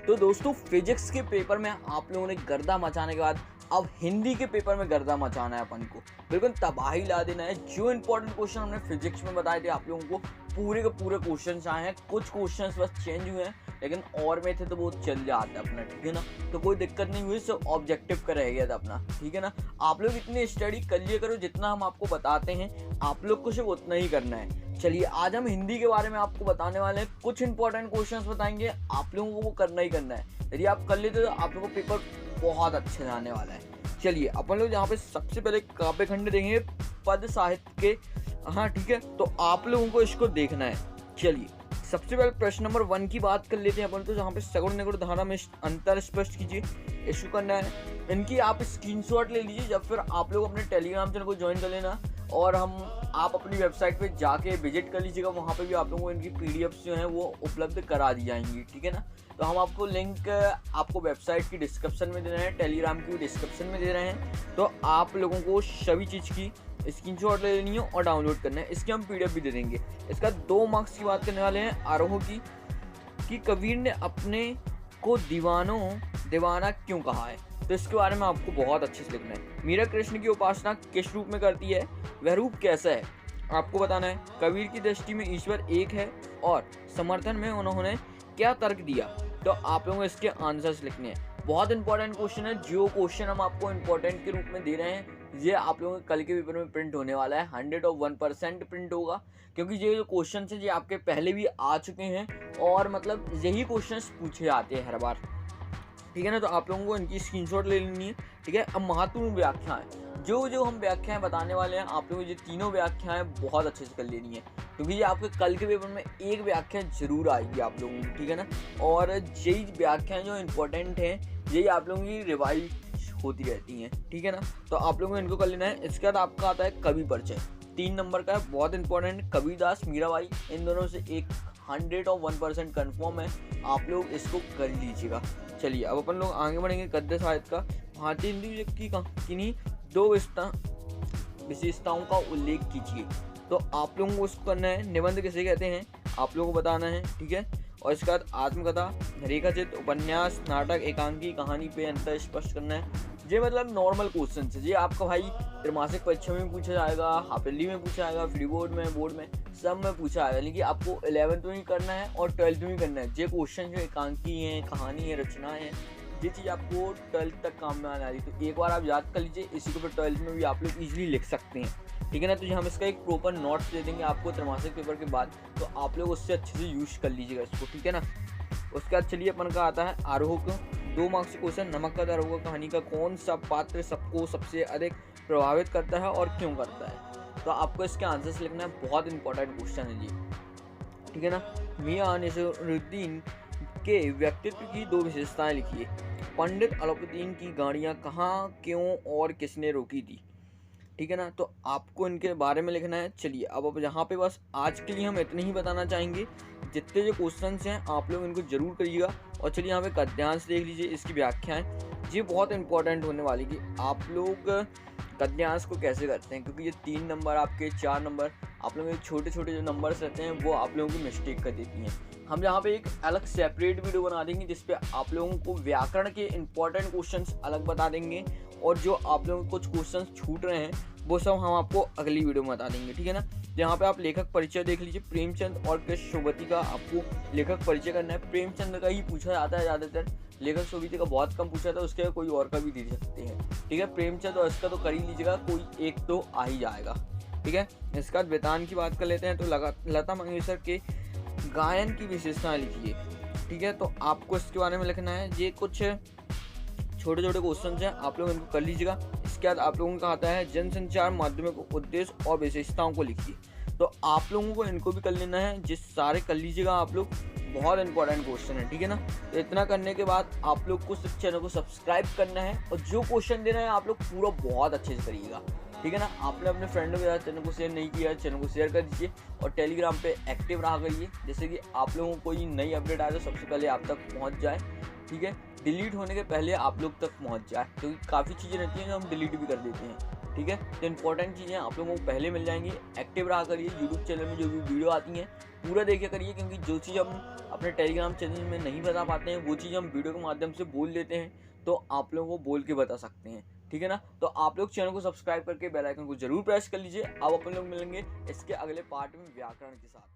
तो दोस्तों फिजिक्स के पेपर में आप लोगों ने गर्दा मचाने के बाद अब हिंदी के पेपर में गर्दा मचाना है अपन को, बिल्कुल तबाही ला देना है। जो इंपॉर्टेंट क्वेश्चन हमने फिजिक्स में बताए थे आप लोगों को पूरे के पूरे क्वेश्चन आए हैं। कुछ क्वेश्चन बस चेंज हुए हैं लेकिन और में थे तो वो चल जाता अपना, ठीक है ना। तो कोई दिक्कत नहीं हुई, सब ऑब्जेक्टिव का रह गया था अपना, ठीक है ना। आप लोग इतनी स्टडी कर लिया करो जितना हम आपको बताते हैं, आप लोग को सिर्फ उतना ही करना है। चलिए आज हम हिंदी के बारे में आपको बताने वाले हैं, कुछ इंपॉर्टेंट क्वेश्चंस बताएंगे, आप लोगों को वो करना ही करना है। यदि आप कर लेते तो आप लोगों को पेपर बहुत अच्छे जाने वाला है। चलिए अपन लोग यहाँ पे सबसे पहले काव्य खंड देखेंगे पद साहित्य के, हाँ ठीक है, तो आप लोगों को इसको देखना है। चलिए सबसे पहले प्रश्न नंबर 1 की बात कर लेते हैं अपन, तो जहाँ पे सगुण निगुण धारा में अंतर स्पष्ट कीजिए, इसको करना है। इनकी आप स्क्रीनशॉट ले लीजिए, जब फिर आप लोग अपने टेलीग्राम चैनल को ज्वाइन कर लेना और आप अपनी वेबसाइट पे जाके विजिट कर लीजिएगा, वहाँ पे भी आप लोगों को इनकी पीडीएफ्स जो हैं वो उपलब्ध करा दी जाएंगी, ठीक है ना। तो हम आपको लिंक आपको वेबसाइट की डिस्क्रिप्शन में दे रहे हैं, टेलीग्राम की डिस्क्रिप्शन में दे रहे हैं। तो आप लोगों को सभी चीज़ की स्क्रीनशॉट ले लेनी है और डाउनलोड करना है। इसके हम पीडीएफ भी दे देंगे। इसका 2 मार्क्स की बात करने वाले हैं आरोह की, कि कबीर ने अपने को दीवाना क्यों कहा है, तो इसके बारे में आपको बहुत अच्छे से लिखना है। मीरा कृष्ण की उपासना किस रूप में करती है, वह रूप कैसा है, आपको बताना है। कबीर की दृष्टि में ईश्वर एक है और समर्थन में उन्होंने क्या तर्क दिया, तो आप लोगों को इसके आंसर्स लिखने हैं। बहुत इंपॉर्टेंट क्वेश्चन है, जो क्वेश्चन हम आपको इंपॉर्टेंट के रूप में दे रहे हैं ये आप लोगों के कल के पेपर में प्रिंट होने वाला है। 101% प्रिंट होगा, क्योंकि ये जो क्वेश्चन है ये आपके पहले भी आ चुके हैं और मतलब यही क्वेश्चन पूछे जाते हैं हर बार, ठीक है ना। तो आप लोगों को इनकी स्क्रीनशॉट ले लेनी है, ठीक है। अब महत्वपूर्ण व्याख्याएं, जो हम व्याख्याएं बताने वाले हैं आप लोगों को ये तीनों व्याख्याएं बहुत अच्छे से कर लेनी है, क्योंकि ये आपके कल के पेपर में एक व्याख्या जरूर आएगी आप लोगों की, ठीक है ना। और यही व्याख्याएं जो इंपॉर्टेंट हैं यही आप लोगों की रिवाइज होती रहती हैं, ठीक है ना। तो आप लोगों को इनको कर लेना है। इसके बाद आपका आता है कवि परिचय, 3 नंबर का है, बहुत इंपॉर्टेंट। कबीरदास मीराबाई इन दोनों से एक 101% कन्फर्म है, आप लोग इसको कर लीजिएगा। चलिए अब अपन लोग आगे बढ़ेंगे। गद्य साहित्य का भारतीय हिंदी की किन्हीं 2 विशेषताओं का उल्लेख कीजिए, तो आप लोगों को उसको करना है। निबंध किसे कहते हैं आप लोगों को बताना है, ठीक है। और इसके बाद आत्मकथा, रेखाचित्र, उपन्यास, नाटक, एकांकी, कहानी पे अंतर स्पष्ट करना है। ये मतलब नॉर्मल क्वेश्चन है, ये आपका भाई त्रैमासिक परीक्षा में पूछा जाएगा, हाफ ईयरली में पूछा जाएगा, फ्री बोर्ड में, बोर्ड में, सब में पूछा जाएगा। लेकिन आपको 11th में ही करना है और 12th में ही करना है। ये क्वेश्चन जो एकांकी हैं, कहानी है, रचनाएं हैं, ये चीज़ आपको 12th तक काम में आने वाली। तो एक बार आप याद कर लीजिए, इसी को फिर 12th में भी आप लोग ईजिली लिख सकते हैं, ठीक है ना। तो हम इसका एक प्रॉपर नोट्स दे देंगे आपको त्रैमासिक पेपर के बाद, तो आप लोग उससे अच्छे से यूज कर लीजिएगा इसको, ठीक है ना। उसके बाद चलिए अपन का आता है आरोह को, 2 मार्क्स के क्वेश्चन। नमक का दारोगा कहानी का कौन सा पात्र सबको सबसे अधिक प्रभावित करता है और क्यों करता है, तो आपको इसके आंसर्स लिखना है। बहुत इंपॉर्टेंट क्वेश्चन है जी, ठीक है ना। मियां नसीरुद्दीन के व्यक्तित्व की 2 विशेषताएं लिखिए। पंडित अलाउद्दीन की गाड़ियाँ कहाँ, क्यों और किसने रोकी थी, ठीक है ना। तो आपको इनके बारे में लिखना है। चलिए अब यहाँ पे बस आज के लिए हम इतने ही बताना चाहेंगे। जितने जो क्वेश्चंस हैं आप लोग इनको जरूर करिएगा। और चलिए यहाँ पे गद्यांश देख लीजिए, इसकी व्याख्याएं ये बहुत इंपॉर्टेंट होने वाली कि आप लोग गद्यांश को कैसे करते हैं, क्योंकि ये 3 नंबर आपके 4 नंबर आप लोगों के छोटे छोटे जो नंबर्स रहते हैं वो आप लोगों की मिस्टेक कर देती हैं। हम यहाँ पे एक अलग सेपरेट वीडियो बना देंगे जिसपे आप लोगों को व्याकरण के इंपॉर्टेंट क्वेश्चंस अलग बता देंगे, और जो आप लोगों को कुछ क्वेश्चंस छूट रहे हैं वो सब हम आपको अगली वीडियो में बता देंगे, ठीक है ना। यहाँ पे आप लेखक परिचय देख लीजिए। प्रेमचंद और कृष्ण सोबती का आपको लेखक परिचय करना है। प्रेमचंद का ही पूछा जाता है ज़्यादातर, लेखक सोबती का बहुत कम पूछा था, उसके कोई और का भी दे सकते हैं, ठीक है। प्रेमचंद और इसका तो कर ही लीजिएगा, कोई एक तो आ ही जाएगा, ठीक है। इसका वेदांत की बात कर लेते हैं। तो लता मंगेशकर के गायन की विशेषताएं लिखिए, ठीक है। तो आपको इसके बारे में लिखना है। ये कुछ छोटे छोटे क्वेश्चन हैं, आप लोग इनको कर लीजिएगा। इसके बाद आप लोगों का आता है जनसंचार माध्यमों को उद्देश्य और विशेषताओं को लिखिए, तो आप लोगों को इनको भी कर लेना है। जिस सारे कर लीजिएगा आप लोग, बहुत इंपॉर्टेंट क्वेश्चन है, ठीक है ना। तो इतना करने के बाद आप लोग को चैनल को सब्सक्राइब करना है और जो क्वेश्चन देना है आप लोग पूरा बहुत अच्छे से करिएगा, ठीक है ना। आपने अपने फ्रेंडों के साथ चैनल को शेयर नहीं किया है, चैनल को शेयर कर दीजिए और टेलीग्राम पे एक्टिव रहा करिए, जैसे कि आप लोगों को कोई नई अपडेट आए तो सबसे पहले आप तक पहुंच जाए, ठीक है। डिलीट होने के पहले आप लोग तक पहुंच जाए, क्योंकि काफ़ी चीज़ें रहती हैं जो हम डिलीट भी कर देते हैं, ठीक है। तो इंपॉर्टेंट चीज़ें आप लोगों को पहले मिल जाएंगी। एक्टिव रहा करिए, यूट्यूब चैनल में जो भी वीडियो आती हैं पूरा देखिए करिए, क्योंकि जो चीज़ हम अपने टेलीग्राम चैनल में नहीं बता पाते हैं वो चीज़ हम वीडियो के माध्यम से बोल देते हैं, तो आप लोगों को बोल के बता सकते हैं, ठीक है ना। तो आप लोग चैनल को सब्सक्राइब करके बेल आइकन को जरूर प्रेस कर लीजिए। अब अपन लोग मिलेंगे इसके अगले पार्ट में व्याकरण के साथ।